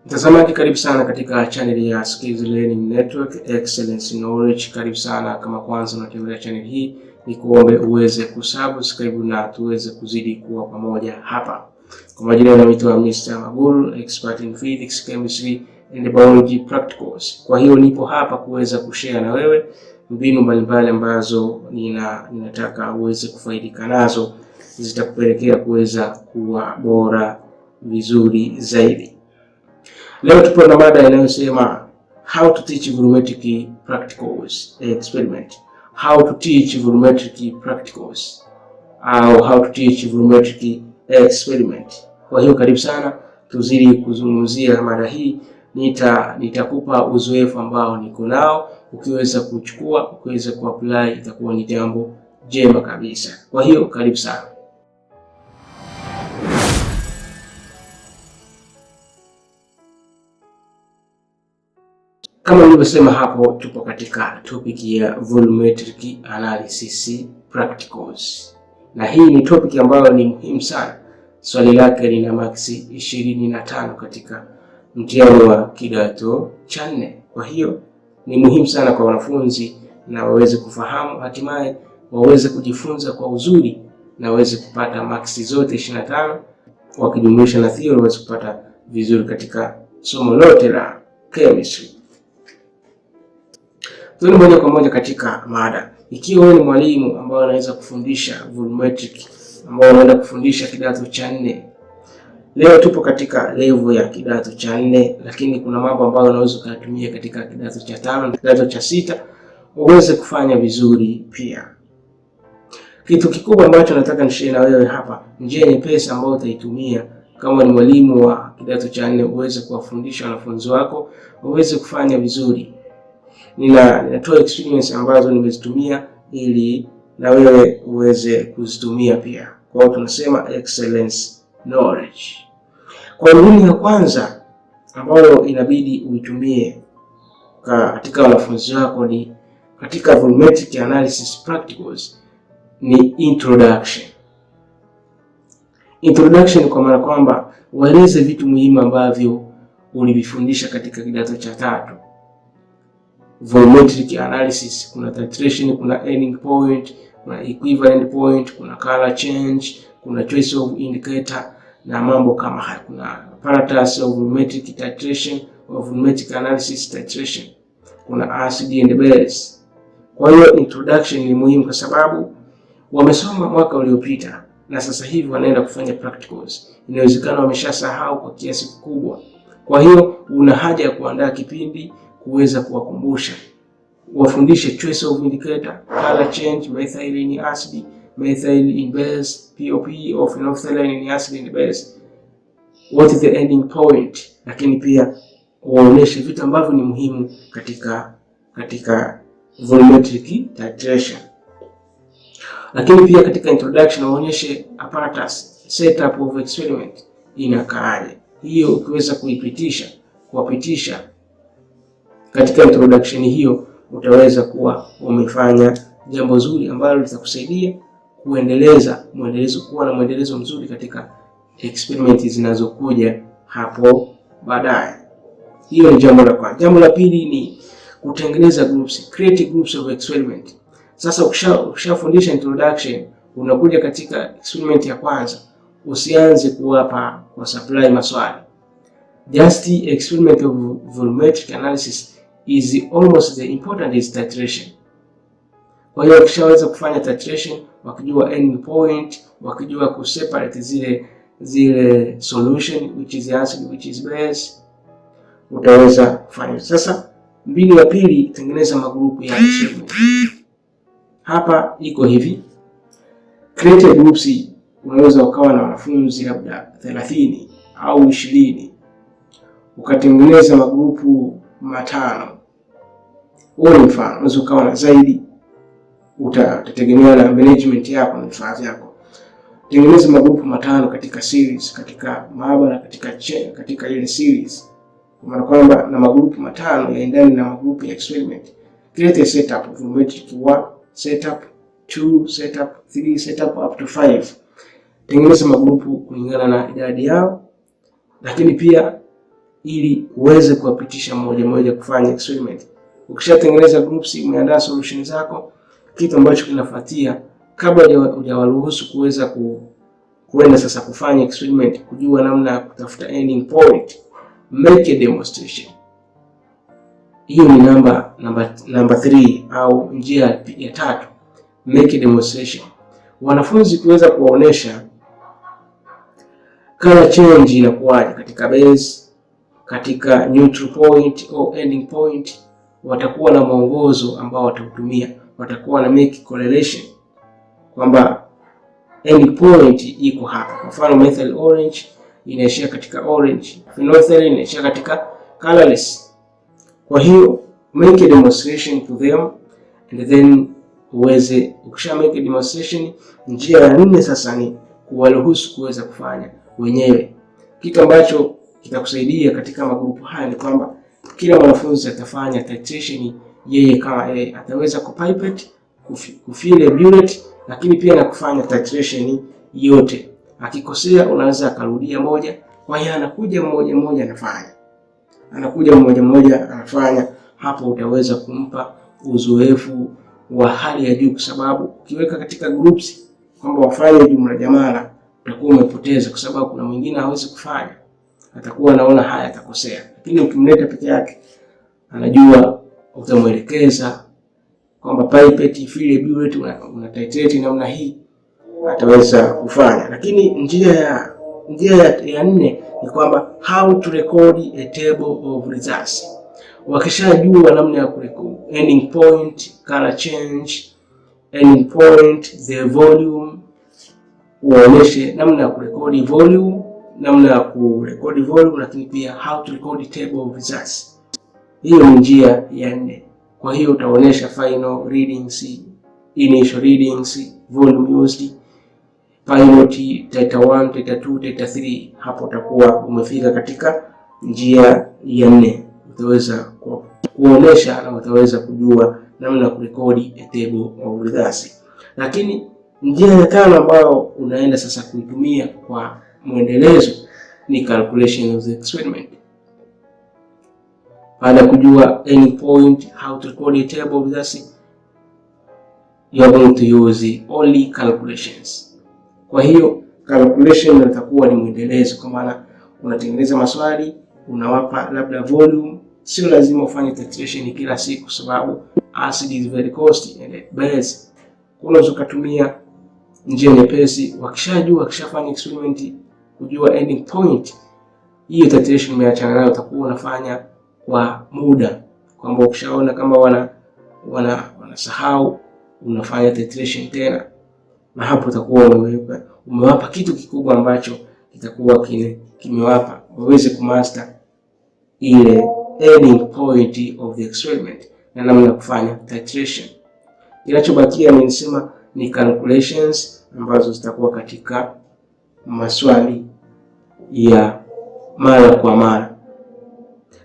Mtazamaji, karibu sana katika channel ya Skills Learning Network Excellence Knowledge. Karibu sana. Kama kwanza unatembelea channel hii, ni kuombe uweze kusubscribe na tuweze kuzidi kuwa pamoja hapa. Kwa majina naitwa D.Maguru, expert in physics, chemistry and biology practicals. Kwa hiyo nipo hapa kuweza kushare na wewe mbinu mbalimbali ambazo ninataka uweze kufaidika nazo, zitakupelekea kuweza kuwa bora vizuri zaidi. Leo tupo na mada inayosema how to teach volumetric practicals experiment. How to teach volumetric practicals au how to teach volumetric experiment. Kwa hiyo karibu sana tuzidi kuzungumzia mada hii. Nitakupa uzoefu ambao niko nao, ukiweza kuchukua, ukiweza kuapply, itakuwa ni jambo jema kabisa. Kwa hiyo karibu sana. Kama nilivyosema hapo, tupo katika topic ya volumetric analysis practicals. Na hii ni topic ambayo ni muhimu sana. Swali lake lina maksi 25 katika mtihani wa kidato cha 4. Kwa hiyo ni muhimu sana kwa wanafunzi na waweze kufahamu, hatimaye waweze kujifunza kwa uzuri na waweze kupata maksi zote 25, wakijumlisha na theory waweze kupata vizuri katika somo lote la chemistry. Tuende moja kwa moja katika mada. Ikiwa wewe ni mwalimu ambao anaweza kufundisha volumetric, ambao anaenda kufundisha kidato cha 4. Leo tupo katika level ya kidato cha 4, lakini kuna mambo ambayo unaweza kuyatumia katika kidato cha 5, kidato cha 6 uweze kufanya vizuri pia. Kitu kikubwa ambacho nataka nishare na wewe hapa, njia nyepesi ambayo utaitumia kama ni mwalimu wa kidato cha 4 uweze kuwafundisha wanafunzi wako uweze kufanya vizuri. Ninatoa experience ambazo nimezitumia ili na wewe uweze kuzitumia pia. Kwa hiyo tunasema excellence knowledge. Kwa mbinu ya kwanza ambayo inabidi uitumie katika wanafunzi wako ni katika volumetric analysis practicals ni introduction. Introduction kwa maana kwamba ueleze vitu muhimu ambavyo ulivifundisha katika kidato cha 3. Volumetric analysis, kuna titration, kuna ending point, kuna equivalent point, kuna color change, kuna choice of indicator na mambo kama haya. Kuna apparatus of volumetric titration, of volumetric analysis titration, kuna acid and base. Kwa hiyo introduction ni muhimu kwa sababu wamesoma mwaka uliopita na sasa hivi wanaenda kufanya practicals. Inawezekana wameshasahau kwa kiasi kikubwa. Kwa hiyo una haja ya kuandaa kipindi kuweza kuwakumbusha. Wafundishe choice of indicator, color change, methyl in acid, methyl in base, POP of phenolphthalein in acid and base. What is the ending point? Lakini pia waoneshe vitu ambavyo ni muhimu katika volumetric titration. Lakini pia katika introduction waonyeshe apparatus, setup of experiment inakaaje. Hiyo ukiweza kuwapitisha katika introduction hiyo, utaweza kuwa umefanya jambo zuri ambalo litakusaidia kuwa na mwendelezo mzuri katika experiment zinazokuja hapo baadaye. Hiyo ni jambo la kwanza. Jambo la pili ni kutengeneza groups, create groups of experiment. Sasa ukishafundisha introduction, unakuja katika experiment ya kwanza, usianze kuwapa kwa supply maswali. Just the experiment of volumetric analysis is almost the important is titration. Kwa hiyo ukishaweza kufanya titration, wakijua ending point, wakijua kuseparate zile solution which is acid which is base, utaweza kufanya. Sasa mbinu ya pili, tengeneza magrupu ya experiment. Hapa iko hivi. Create groups, unaweza ukawa na wanafunzi labda 30 au 20. Ukatengeneza magrupu 5. Huo ni mfano, unaweza ukawa na zaidi, utategemea na management yako na vifaa vyako. Tengeneza magrupu 5 katika series, katika maabara, katika ile series. Kwa maana kwamba na magrupu 5 yaendane na magrupu ya experiment. Create a setup, volumetric 1, setup 2, setup 3, setup up to 5. Tengeneza magrupu kulingana na idadi yao, lakini pia ili uweze kuwapitisha mmoja mmoja kufanya experiment. Ukishatengeneza groups, umeandaa solution zako, kitu ambacho kinafuatia kabla hujawaruhusu kuweza kuenda sasa kufanya experiment, kujua namna ya kutafuta ending point, make a demonstration. Hiyo ni number 3 au njia ya tatu, make a demonstration. Wanafunzi kuweza kuwaonesha color change inakuwaje katika base, katika neutral point au ending point. Watakuwa na mwongozo ambao watautumia, watakuwa na make correlation kwamba ending point iko hapa. Kwa mfano methyl orange inaishia katika orange, phenolphthalein inaishia katika colorless. Kwa hiyo make a demonstration to them and then uweze, ukisha make a demonstration, njia ya 4 sasa ni kuwaruhusu kuweza kufanya wenyewe. Kitu ambacho kitakusaidia katika magrupu haya ni kwamba kila mwanafunzi atafanya titration yeye kama yeye, ataweza kupipette, kufill burette, lakini pia na kufanya titration yote. Akikosea unaweza akarudia moja. Kwa hiyo anakuja mmoja mmoja anafanya. Hapo utaweza kumpa uzoefu wa hali ya juu, kwa sababu ukiweka katika groups kwamba wafanye jumla jamala, utakuwa umepoteza, kwa sababu kuna mwingine hawezi kufanya, atakuwa anaona haya atakosea. Lakini ukimleta peke yake, anajua, utamuelekeza kwamba pipette, fill burette, una titrate namna hii, ataweza kufanya. Lakini njia ya 4 ni kwamba how to record a table of results. Wakishajua namna ya kurecord ending point, color change, ending point, the volume, uonyeshe namna ya kurekodi volume, lakini pia how to record table of results. Hiyo ni njia ya 4. Kwa hiyo utaonyesha final readings, initial readings, volume used, pilot, theta 1, theta 2, theta 3. Hapo utakuwa umefika katika njia ya 4. Utaweza kuonesha na utaweza kujua namna ya kurekodi a table of results. Lakini njia ya 5 ambayo unaenda sasa kuitumia kwa mwendelezo ni calculation of the experiment. Baada ya kujua any point, how to record a table of results, you are going to use only calculations. Kwa hiyo calculation itakuwa ni mwendelezo, kwa maana unatengeneza maswali, unawapa labda volume. Sio lazima ufanye titration kila siku, sababu acid is very costly and base. Unaweza kutumia njia nyepesi. Wakishafanya experiment, kujua ending point, hiyo titration umeachana nayo, utakuwa unafanya kwa muda, kwamba ukishaona kama wanasahau, unafanya titration tena, na hapo utakuwa umewapa kitu kikubwa ambacho kitakuwa kimewapa waweze kumaster ile ending point of the experiment na namna ya kufanya titration. Kinachobakia nimesema ni calculations ambazo zitakuwa katika maswali ya mara kwa mara.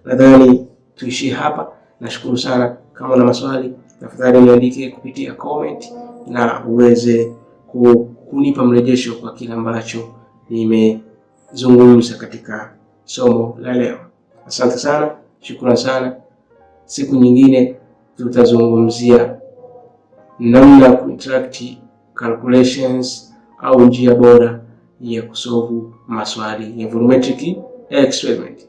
Nadhani tuishie hapa. Nashukuru sana. Kama una maswali, tafadhali niandike kupitia comment na uweze kunipa mrejesho kwa kile ambacho nimezungumza katika somo la leo. Asante sana, shukrani sana. Siku nyingine tutazungumzia namna ya kuinteract calculations au njia bora ya kusolve maswali ya volumetric experiment.